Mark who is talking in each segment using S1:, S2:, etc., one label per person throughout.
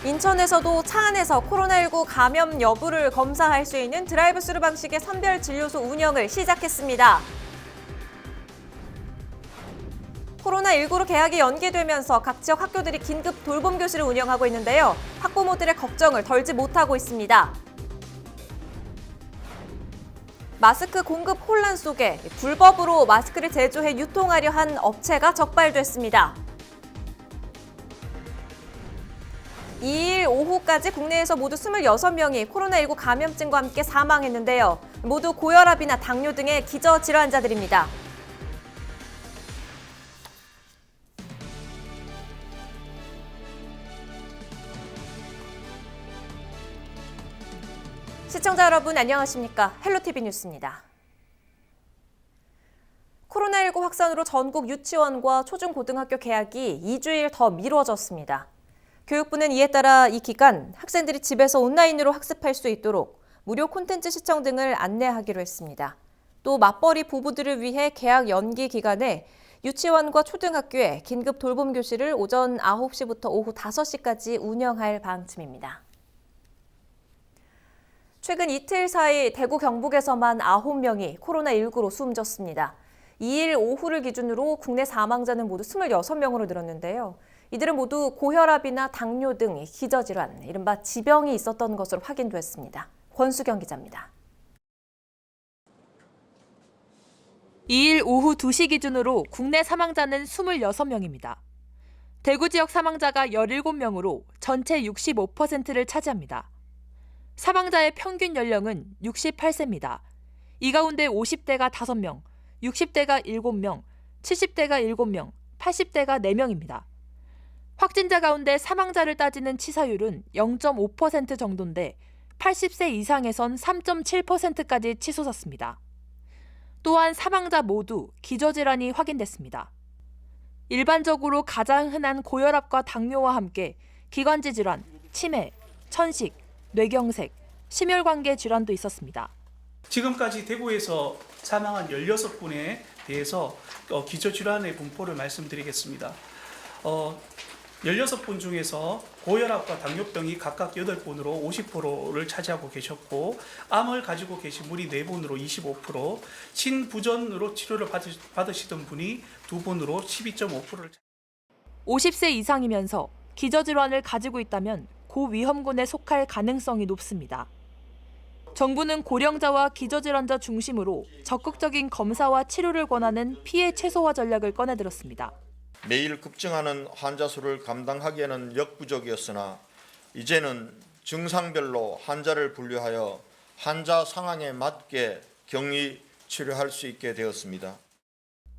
S1: 인천에서도 차 안에서 코로나19 감염 여부를 검사할 수 있는 드라이브스루 방식의 선별 진료소 운영을 시작했습니다. 코로나19로 개학이 연기되면서 각 지역 학교들이 긴급 돌봄 교실을 운영하고 있는데요. 학부모들의 걱정을 덜지 못하고 있습니다. 마스크 공급 혼란 속에 불법으로 마스크를 제조해 유통하려 한 업체가 적발됐습니다. 2일 오후까지 국내에서 모두 26명이 코로나19 감염증과 함께 사망했는데요. 모두 고혈압이나 당뇨 등의 기저질환자들입니다. 시청자 여러분 안녕하십니까? 헬로티비 뉴스입니다. 코로나19 확산으로 전국 유치원과 초중고등학교 개학이 2주일 더 미뤄졌습니다. 교육부는 이에 따라 이 기간 학생들이 집에서 온라인으로 학습할 수 있도록 무료 콘텐츠 시청 등을 안내하기로 했습니다. 또 맞벌이 부부들을 위해 개학 연기 기간에 유치원과 초등학교에 긴급 돌봄 교실을 오전 9시부터 오후 5시까지 운영할 방침입니다. 최근 이틀 사이 대구 경북에서만 9명이 코로나19로 숨졌습니다. 2일 오후를 기준으로 국내 사망자는 모두 26명으로 늘었는데요. 이들은 모두 고혈압이나 당뇨 등 기저질환, 이른바 지병이 있었던 것으로 확인됐습니다. 권수경 기자입니다.
S2: 2일 오후 2시 기준으로 국내 사망자는 26명입니다. 대구 지역 사망자가 17명으로 전체 65%를 차지합니다. 사망자의 평균 연령은 68세입니다. 이 가운데 50대가 5명, 60대가 7명, 70대가 7명, 80대가 4명입니다. 확진자 가운데 사망자를 따지는 치사율은 0.5% 정도인데 80세 이상에선 3.7%까지 치솟았습니다. 또한 사망자 모두 기저질환이 확인됐습니다. 일반적으로 가장 흔한 고혈압과 당뇨와 함께 기관지 질환, 치매, 천식, 뇌경색, 심혈관계 질환도 있었습니다.
S3: 지금까지 대구에서 사망한 16분에 대해서 기저질환의 분포를 말씀드리겠습니다. 16분 중에서 고혈압과 당뇨병이 각각 8분으로 50%를 차지하고 계셨고, 암을 가지고 계신 분이 4분으로 25%, 신부전으로 치료를 받으시던 분이 2분으로 12.5%를
S2: 50세 이상이면서 기저질환을 가지고 있다면 고위험군에 속할 가능성이 높습니다. 정부는 고령자와 기저질환자 중심으로 적극적인 검사와 치료를 권하는 피해 최소화 전략을 꺼내들었습니다.
S4: 매일 급증하는 환자 수를 감당하기에는 역부족이었으나 이제는 증상별로 환자를 분류하여 환자 상황에 맞게 격리 치료할 수 있게 되었습니다.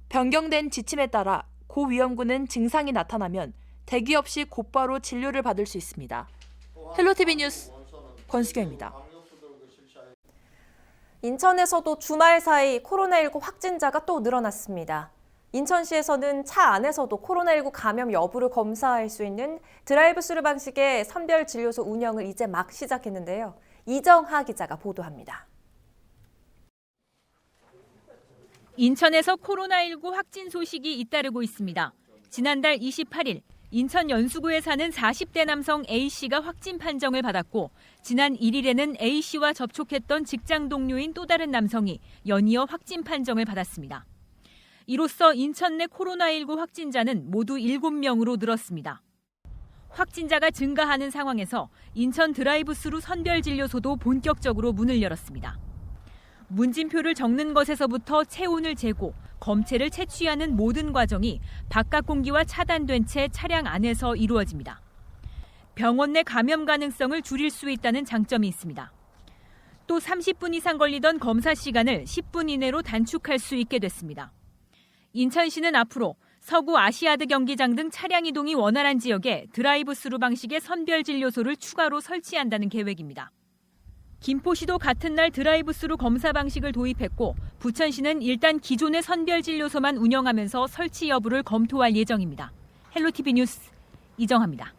S2: 변경된 지침에 따라 고위험군은 증상이 나타나면 대기 없이 곧바로 진료를 받을 수 있습니다. 헬로티비 뉴스 권수경입니다.
S1: 인천에서도 주말 사이 코로나19 확진자가 또 늘어났습니다. 인천시에서는 차 안에서도 코로나19 감염 여부를 검사할 수 있는 드라이브스루 방식의 선별 진료소 운영을 이제 막 시작했는데요. 이정하 기자가 보도합니다.
S5: 인천에서 코로나19 확진 소식이 잇따르고 있습니다. 지난달 28일 인천 연수구에 사는 40대 남성 A씨가 확진 판정을 받았고 지난 1일에는 A씨와 접촉했던 직장 동료인 또 다른 남성이 연이어 확진 판정을 받았습니다. 이로써 인천 내 코로나19 확진자는 모두 7명으로 늘었습니다. 확진자가 증가하는 상황에서 인천 드라이브스루 선별진료소도 본격적으로 문을 열었습니다. 문진표를 적는 것에서부터 체온을 재고 검체를 채취하는 모든 과정이 바깥 공기와 차단된 채 차량 안에서 이루어집니다. 병원 내 감염 가능성을 줄일 수 있다는 장점이 있습니다. 또 30분 이상 걸리던 검사 시간을 10분 이내로 단축할 수 있게 됐습니다. 인천시는 앞으로 서구 아시아드 경기장 등 차량 이동이 원활한 지역에 드라이브스루 방식의 선별진료소를 추가로 설치한다는 계획입니다. 김포시도 같은 날 드라이브스루 검사 방식을 도입했고 부천시는 일단 기존의 선별진료소만 운영하면서 설치 여부를 검토할 예정입니다. 헬로티비 뉴스 이정하입니다.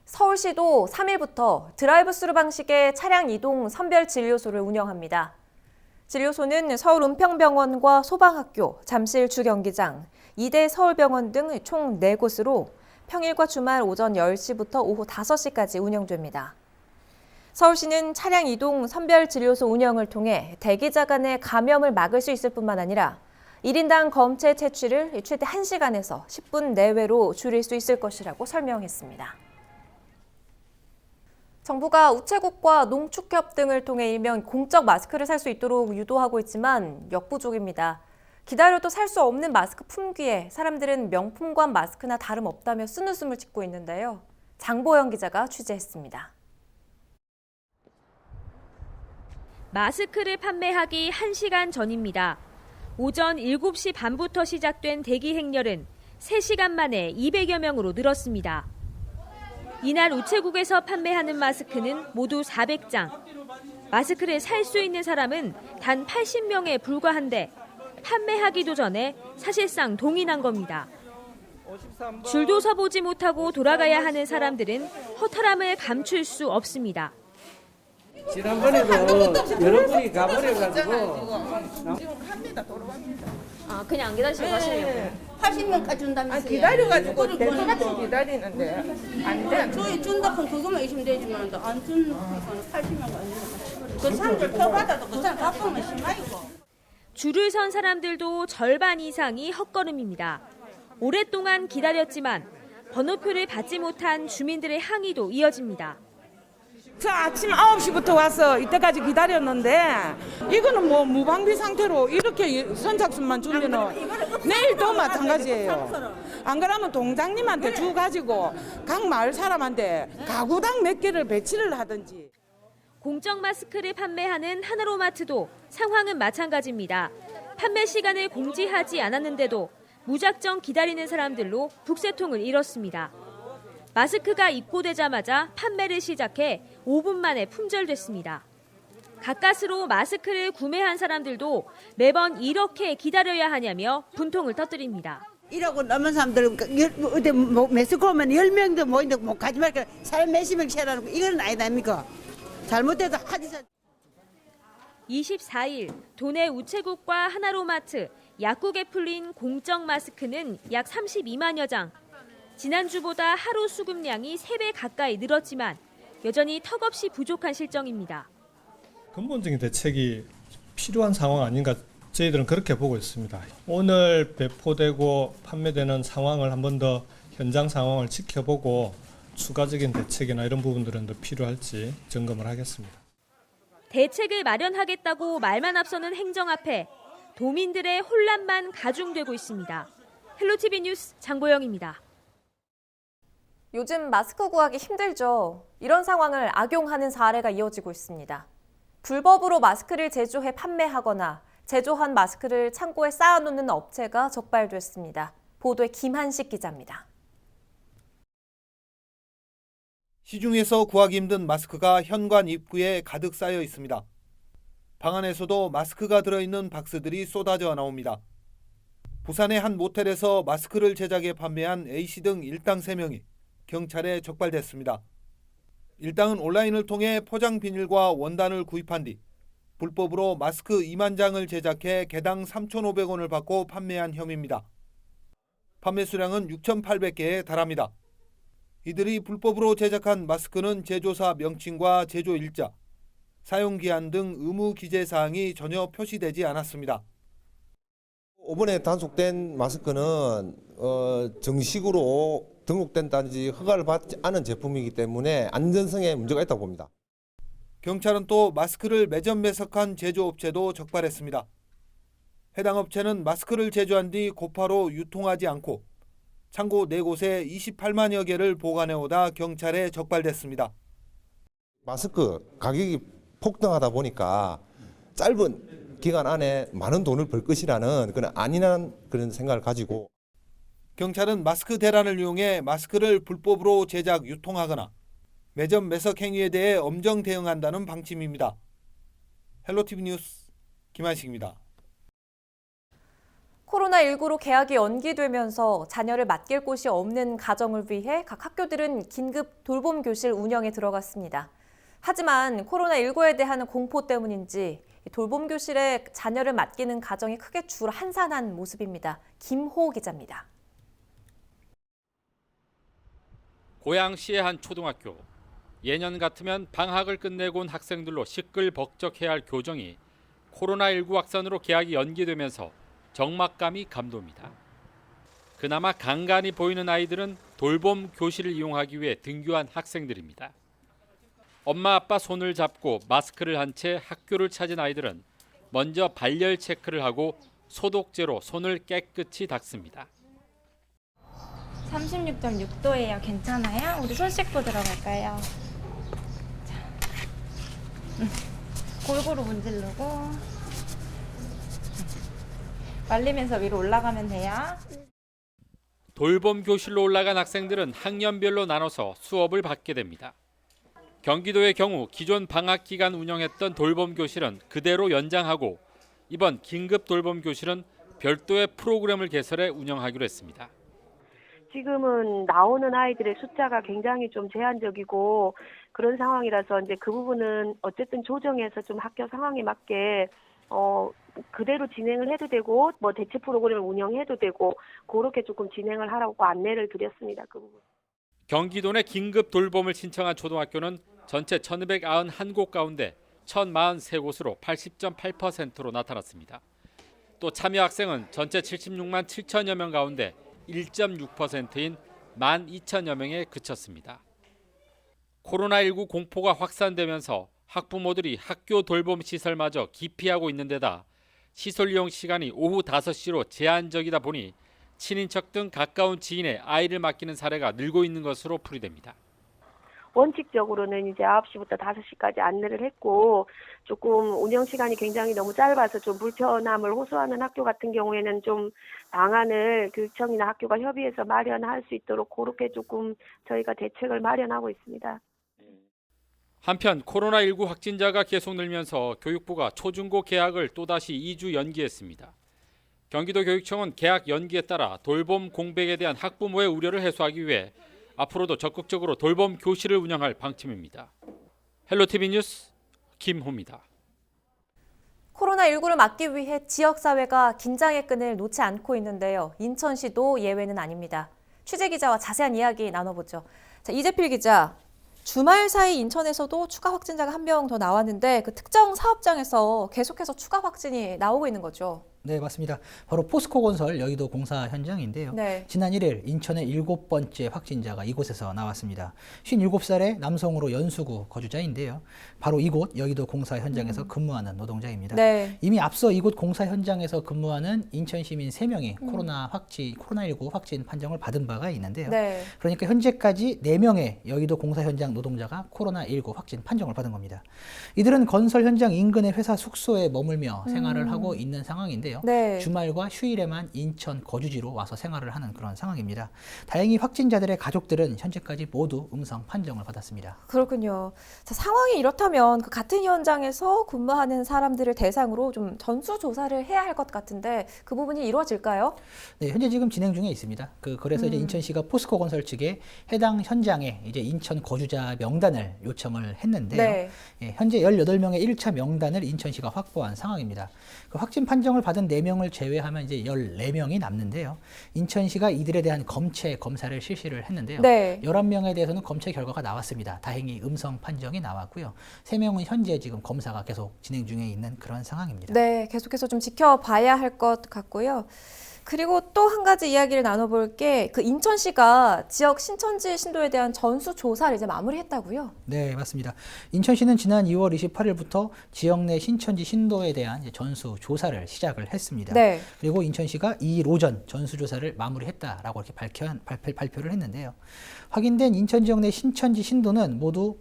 S1: 서울시도 3일부터 드라이브스루 방식의 차량 이동 선별진료소를 운영합니다. 진료소는 서울 은평병원과 소방학교, 잠실 주경기장, 이대 서울병원 등 총 4곳으로 평일과 주말 오전 10시부터 오후 5시까지 운영됩니다. 서울시는 차량 이동 선별진료소 운영을 통해 대기자 간의 감염을 막을 수 있을 뿐만 아니라 1인당 검체 채취를 최대 1시간에서 10분 내외로 줄일 수 있을 것이라고 설명했습니다. 정부가 우체국과 농축협 등을 통해 일명 공적 마스크를 살 수 있도록 유도하고 있지만 역부족입니다. 기다려도 살 수 없는 마스크 품귀에 사람들은 명품관 마스크나 다름없다며 쓴웃음을 짓고 있는데요. 장보영 기자가 취재했습니다.
S5: 마스크를 판매하기 1시간 전입니다. 오전 7시 반부터 시작된 대기 행렬은 3시간 만에 200여 명으로 늘었습니다. 이날 우체국에서 판매하는 마스크는 모두 400장. 마스크를 살 수 있는 사람은 단 80명에 불과한데 판매하기도 전에 사실상 동이 난 겁니다. 줄도 서보지 못하고 돌아가야 하는 사람들은 허탈함을 감출 수 없습니다.
S6: 지난번에도 여러분이 가버려가지고
S1: 아, 그냥 안 기다리시고 가시려고요?
S7: 80명까지 준다면서요.
S8: 기다려가지고 대표같이 기다리는데 안 돼.
S7: 저희 준다면 그것만 의심 되지만 안 주는 거는 80명 아니에요. 그 사람들 표받아도 그 사람 바쁘면 심하이고.
S5: 줄을 선 사람들도 절반 이상이 헛걸음입니다. 오랫동안 기다렸지만 번호표를 받지 못한 주민들의 항의도 이어집니다.
S8: 저 아침 9시부터 와서 이때까지 기다렸는데 이거는 뭐 무방비 상태로 이렇게 선착순만 주면은 내일도 마찬가지예요. 안 그러면 동장님한테 주가지고 각 마을 사람한테 가구당 몇 개를 배치를 하든지.
S5: 공적 마스크를 판매하는 하나로마트도 상황은 마찬가지입니다. 판매 시간을 공지하지 않았는데도 무작정 기다리는 사람들로 북새통을 이뤘습니다. 마스크가 입고되자마자 판매를 시작해 5분 만에 품절됐습니다. 가까스로 마스크를 구매한 사람들도 매번 이렇게 기다려야 하냐며 분통을 터뜨립니다.
S9: 이러고 넘은 사람들은 어디 매스크 오면 10명도 모이는데 뭐 가지 말까 사람 몇십 명 채라는 거 이건 아니다니까. 잘못해도 하지.
S5: 24일 도내 우체국과 하나로마트, 약국에 풀린 공적 마스크는 약 32만여 장. 지난주보다 하루 수급량이 3배 가까이 늘었지만 여전히 턱없이 부족한 실정입니다.
S10: 근본적인 대책이 필요한 상황 아닌가 저희들은 그렇게 보고 있습니다. 오늘 배포되고 판매되는 상황을 한 번 더 현장 상황을 지켜보고 추가적인 대책이나 이런 부분들은 더 필요할지 점검을 하겠습니다.
S5: 대책을 마련하겠다고 말만 앞서는 행정 앞에 도민들의 혼란만 가중되고 있습니다. 헬로티비 뉴스 장보영입니다.
S1: 요즘 마스크 구하기 힘들죠. 이런 상황을 악용하는 사례가 이어지고 있습니다. 불법으로 마스크를 제조해 판매하거나 제조한 마스크를 창고에 쌓아놓는 업체가 적발됐습니다. 보도에 김한식 기자입니다.
S11: 시중에서 구하기 힘든 마스크가 현관 입구에 가득 쌓여 있습니다. 방 안에서도 마스크가 들어있는 박스들이 쏟아져 나옵니다. 부산의 한 모텔에서 마스크를 제작해 판매한 A씨 등 일당 3명이 경찰에 적발됐습니다. 일당은 온라인을 통해 포장 비닐과 원단을 구입한 뒤 불법으로 마스크 2만 장을 제작해 개당 3,500원을 받고 판매한 혐의입니다. 판매 수량은 6,800개에 달합니다. 이들이 불법으로 제작한 마스크는 제조사 명칭과 제조 일자, 사용기한 등 의무 기재 사항이 전혀 표시되지 않았습니다.
S12: 이번에 단속된 마스크는 정식으로 등록된 단지 허가를 받지 않은 제품이기 때문에 안전성에 문제가 있다고 봅니다.
S11: 경찰은 또 마스크를 매점 매석한 제조업체도 적발했습니다. 해당 업체는 마스크를 제조한 뒤 고파로 유통하지 않고 창고 4곳에 28만여 개를 보관해오다 경찰에 적발됐습니다.
S12: 마스크 가격이 폭등하다 보니까 짧은 기간 안에 많은 돈을 벌 것이라는 그런 안일한 그런 생각을 가지고
S11: 경찰은 마스크 대란을 이용해 마스크를 불법으로 제작, 유통하거나 매점 매석 행위에 대해 엄정 대응한다는 방침입니다. 헬로티비 뉴스 김한식입니다.
S1: 코로나19로 개학이 연기되면서 자녀를 맡길 곳이 없는 가정을 위해 각 학교들은 긴급 돌봄 교실 운영에 들어갔습니다. 하지만 코로나19에 대한 공포 때문인지 돌봄 교실에 자녀를 맡기는 가정이 크게 한산한 모습입니다. 김호 기자입니다.
S13: 고양시의 한 초등학교. 예년 같으면 방학을 끝내고 온 학생들로 시끌벅적해야 할 교정이 코로나19 확산으로 개학이 연기되면서 적막감이 감돕니다. 그나마 간간히 보이는 아이들은 돌봄 교실을 이용하기 위해 등교한 학생들입니다. 엄마 아빠 손을 잡고 마스크를 한 채 학교를 찾은 아이들은 먼저 발열 체크를 하고 소독제로 손을 깨끗이 닦습니다.
S14: 36.6도예요. 괜찮아요? 우리 손 씻고 들어갈까요? 자. 골고루 문지르고 말리면서 위로 올라가면 돼요.
S13: 돌봄 교실로 올라간 학생들은 학년별로 나눠서 수업을 받게 됩니다. 경기도의 경우 기존 방학 기간 운영했던 돌봄 교실은 그대로 연장하고 이번 긴급 돌봄 교실은 별도의 프로그램을 개설해 운영하기로 했습니다.
S15: 지금은 나오는 아이들의 숫자가 굉장히 좀 제한적이고 그런 상황이라서 이제 그 부분은 어쨌든 조정해서 좀 학교 상황에 맞게 그대로 진행을 해도 되고 뭐 대체 프로그램을 운영해도 되고 그렇게 조금 진행을 하라고 안내를 드렸습니다. 그 부분.
S13: 경기도 내 긴급 돌봄을 신청한 초등학교는 전체 1,291곳 가운데 1,043곳으로 80.8%로 나타났습니다. 또 참여 학생은 전체 76만 7천여 명 가운데 1.6%인 12,000여 명에 그쳤습니다. 코로나19 공포가 확산되면서 학부모들이 학교 돌봄 시설마저 기피하고 있는 데다 시설 이용 시간이 오후 5시로 제한적이다 보니 친인척 등 가까운 지인의 아이를 맡기는 사례가 늘고 있는 것으로 풀이됩니다.
S15: 원칙적으로는 이제 9시부터 5시까지 안내를 했고 조금 운영 시간이 굉장히 너무 짧아서 좀 불편함을 호소하는 학교 같은 경우에는 좀 방안을 교육청이나 학교가 협의해서 마련할 수 있도록 그렇게 조금 저희가 대책을 마련하고 있습니다.
S13: 한편 코로나19 확진자가 계속 늘면서 교육부가 초중고 개학을 또다시 2주 연기했습니다. 경기도 교육청은 개학 연기에 따라 돌봄 공백에 대한 학부모의 우려를 해소하기 위해 앞으로도 적극적으로 돌봄 교실을 운영할 방침입니다. 헬로티비 뉴스 김호입니다.
S1: 코로나19를 막기 위해 지역사회가 긴장의 끈을 놓지 않고 있는데요. 인천시도 예외는 아닙니다. 취재기자와 자세한 이야기 나눠보죠. 자, 이재필 기자, 주말 사이 인천에서도 추가 확진자가 한 명 더 나왔는데 그 특정 사업장에서 계속해서 추가 확진이 나오고 있는 거죠.
S16: 네, 맞습니다. 바로 포스코건설 여의도 공사 현장인데요.
S1: 네.
S16: 지난 1일 인천의 7번째 확진자가 이곳에서 나왔습니다. 57살의 남성으로 연수구 거주자인데요. 바로 이곳 여의도 공사 현장에서 근무하는 노동자입니다.
S1: 네.
S16: 이미 앞서 이곳 공사 현장에서 근무하는 인천 시민 3명이 코로나19 확진 판정을 받은 바가 있는데요.
S1: 네.
S16: 그러니까 현재까지 4명의 여의도 공사 현장 노동자가 코로나19 확진 판정을 받은 겁니다. 이들은 건설 현장 인근의 회사 숙소에 머물며 생활을 하고 있는 상황인데요.
S1: 네.
S16: 주말과 휴일에만 인천 거주지로 와서 생활을 하는 그런 상황입니다. 다행히 확진자들의 가족들은 현재까지 모두 음성 판정을 받았습니다.
S1: 그렇군요. 자, 상황이 이렇다면 그 같은 현장에서 근무하는 사람들을 대상으로 좀 전수조사를 해야 할 것 같은데 그 부분이 이루어질까요?
S16: 네, 현재 지금 진행 중에 있습니다. 그래서 이제 인천시가 포스코건설 측에 해당 현장에 이제 인천 거주자 명단을 요청을 했는데요.
S1: 네.
S16: 예, 현재 18명의 1차 명단을 인천시가 확보한 상황입니다. 그 확진 판정을 받은 4명을 제외하면 이제 14명이 남는데요. 인천시가 이들에 대한 검체 검사를 실시를 했는데요.
S1: 네.
S16: 11명에 대해서는 검체 결과가 나왔습니다. 다행히 음성 판정이 나왔고요. 3명은 현재 지금 검사가 계속 진행 중에 있는 그런 상황입니다.
S1: 네, 계속해서 좀 지켜봐야 할 것 같고요. 그리고 또 한 가지 이야기를 나눠볼 게 그 인천시가 지역 신천지 신도에 대한 전수조사를 이제 마무리했다고요?
S16: 네, 맞습니다. 인천시는 지난 2월 28일부터 지역 내 신천지 신도에 대한 이제 전수조사를 시작을 했습니다.
S1: 네.
S16: 그리고 인천시가 2일 오전 전수조사를 마무리했다라고 이렇게 발표를 했는데요. 확인된 인천 지역 내 신천지 신도는 모두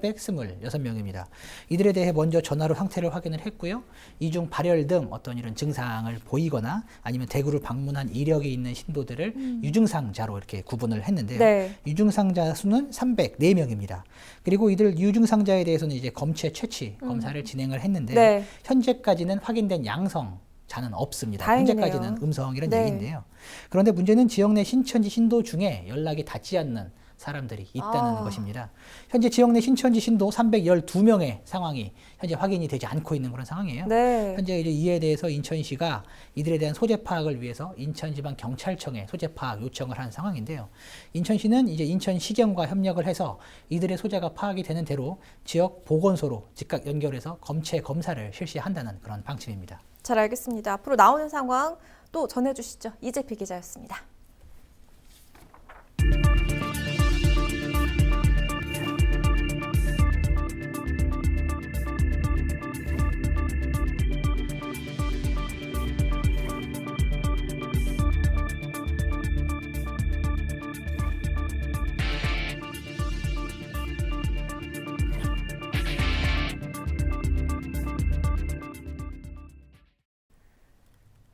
S16: 11,826명입니다. 이들에 대해 먼저 전화로 상태를 확인을 했고요. 이 중 발열 등 어떤 이런 증상을 보이거나 아니면 대구를 방문한 이력이 있는 신도들을 유증상자로 이렇게 구분을 했는데요.
S1: 네.
S16: 유증상자 수는 304명입니다. 그리고 이들 유증상자에 대해서는 이제 검체 채취 검사를 진행을 했는데요.
S1: 네.
S16: 현재까지는 확인된 양성자는 없습니다.
S1: 다행이네요.
S16: 현재까지는 음성이라는
S1: 네.
S16: 얘기인데요. 그런데 문제는 지역 내 신천지 신도 중에 연락이 닿지 않는 사람들이 있다는 것입니다. 현재 지역 내 신천지 신도 312명의 상황이 현재 확인이 되지 않고 있는 그런 상황이에요.
S1: 네.
S16: 현재 이제 이에 대해서 인천시가 이들에 대한 소재 파악을 위해서 인천지방경찰청에 소재 파악 요청을 한 상황인데요. 인천시는 이제 인천시경과 협력을 해서 이들의 소재가 파악이 되는 대로 지역 보건소로 즉각 연결해서 검체 검사를 실시한다는 그런 방침입니다.
S1: 잘 알겠습니다. 앞으로 나오는 상황 또 전해주시죠. 이재피 기자였습니다.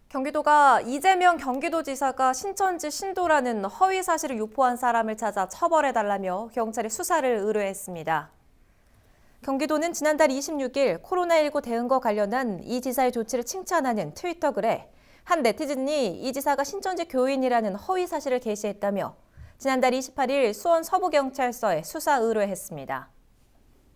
S1: 경기도가 이재명 경기도지사가 신천지 신도라는 허위 사실을 유포한 사람을 찾아 처벌해달라며 경찰에 수사를 의뢰했습니다. 경기도는 지난달 26일 코로나19 대응과 관련한 이 지사의 조치를 칭찬하는 트위터 글에 한 네티즌이 이 지사가 신천지 교인이라는 허위 사실을 게시했다며 지난달 28일 수원 서부경찰서에 수사 의뢰했습니다.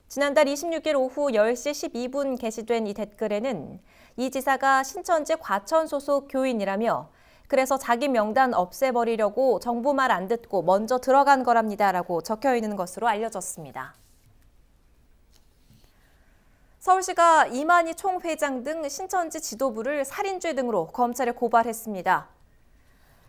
S1: 지난달 26일 오후 10시 12분 게시된 이 댓글에는 이 지사가 신천지 과천 소속 교인이라며 그래서 자기 명단 없애버리려고 정부 말 안 듣고 먼저 들어간 거랍니다라고 적혀 있는 것으로 알려졌습니다. 서울시가 이만희 총회장 등 신천지 지도부를 살인죄 등으로 검찰에 고발했습니다.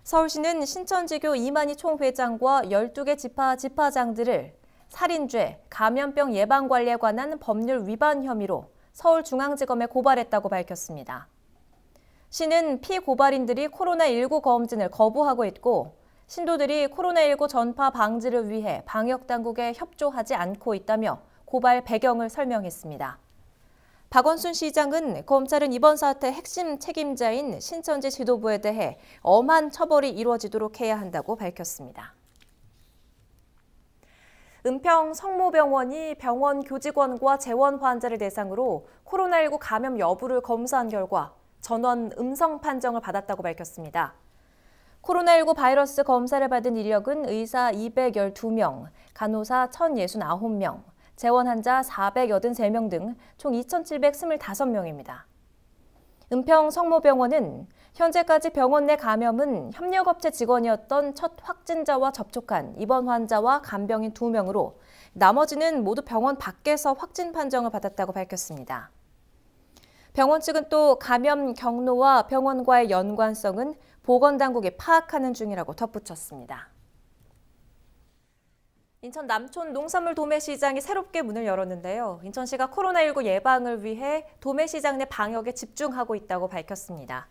S1: 서울시는 신천지교 이만희 총회장과 12개 지파장들을 살인죄, 감염병 예방관리에 관한 법률 위반 혐의로 서울중앙지검에 고발했다고 밝혔습니다. 시는 피고발인들이 코로나19 검진을 거부하고 있고 신도들이 코로나19 전파 방지를 위해 방역당국에 협조하지 않고 있다며 고발 배경을 설명했습니다. 박원순 시장은 검찰은 이번 사태 핵심 책임자인 신천지 지도부에 대해 엄한 처벌이 이루어지도록 해야 한다고 밝혔습니다. 은평 성모병원이 병원 교직원과 재원 환자를 대상으로 코로나19 감염 여부를 검사한 결과 전원 음성 판정을 받았다고 밝혔습니다. 코로나19 바이러스 검사를 받은 이력은 의사 212명, 간호사 1,069명, 재원 환자 483명 등 총 2,725명입니다. 은평 성모병원은 현재까지 병원 내 감염은 협력업체 직원이었던 첫 확진자와 접촉한 입원 환자와 간병인 2명으로 나머지는 모두 병원 밖에서 확진 판정을 받았다고 밝혔습니다. 병원 측은 또 감염 경로와 병원과의 연관성은 보건당국이 파악하는 중이라고 덧붙였습니다. 인천 남촌 농산물 도매시장이 새롭게 문을 열었는데요. 인천시가 코로나19 예방을 위해 도매시장 내 방역에 집중하고 있다고 밝혔습니다.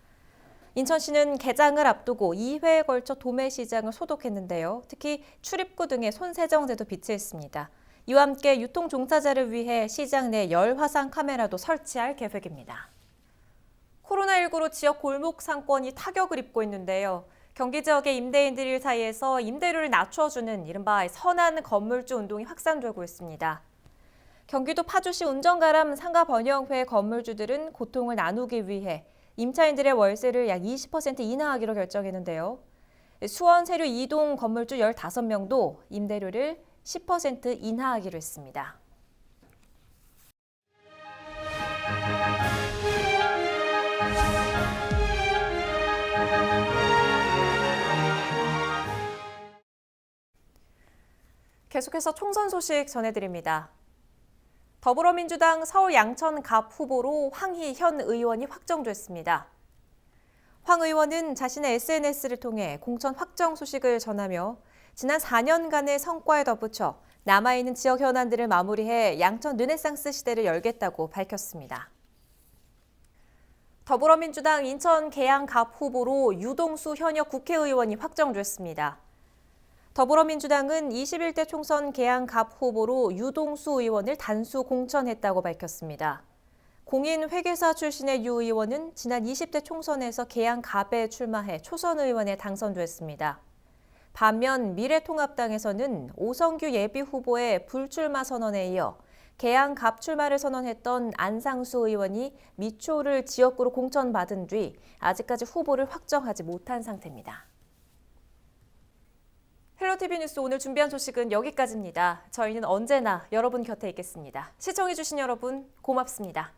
S1: 인천시는 개장을 앞두고 2회에 걸쳐 도매시장을 소독했는데요. 특히 출입구 등에 손세정제도 비치했습니다. 이와 함께 유통 종사자를 위해 시장 내 열 화상 카메라도 설치할 계획입니다. 코로나19로 지역 골목 상권이 타격을 입고 있는데요. 경기 지역의 임대인들 사이에서 임대료를 낮춰주는 이른바 선한 건물주 운동이 확산되고 있습니다. 경기도 파주시 운정가람 상가번영회 건물주들은 고통을 나누기 위해 임차인들의 월세를 약 20% 인하하기로 결정했는데요. 수원 세류 2동 건물주 15명도 임대료를 10% 인하하기로 했습니다. 계속해서 총선 소식 전해드립니다. 더불어민주당 서울 양천 갑 후보로 황희현 의원이 확정됐습니다. 황 의원은 자신의 SNS를 통해 공천 확정 소식을 전하며 지난 4년간의 성과에 덧붙여 남아있는 지역 현안들을 마무리해 양천 르네상스 시대를 열겠다고 밝혔습니다. 더불어민주당 인천 계양 갑 후보로 유동수 현역 국회의원이 확정됐습니다. 더불어민주당은 21대 총선 계양 갑 후보로 유동수 의원을 단수 공천했다고 밝혔습니다. 공인 회계사 출신의 유 의원은 지난 20대 총선에서 계양 갑에 출마해 초선 의원에 당선됐습니다. 반면 미래통합당에서는 오성규 예비후보의 불출마 선언에 이어 계양 갑 출마를 선언했던 안상수 의원이 미초를 지역구로 공천받은 뒤 아직까지 후보를 확정하지 못한 상태입니다. 헬로 헬로티비 뉴스 오늘 준비한 소식은 여기까지입니다. 저희는 언제나 여러분 곁에 있겠습니다. 시청해주신 여러분 고맙습니다.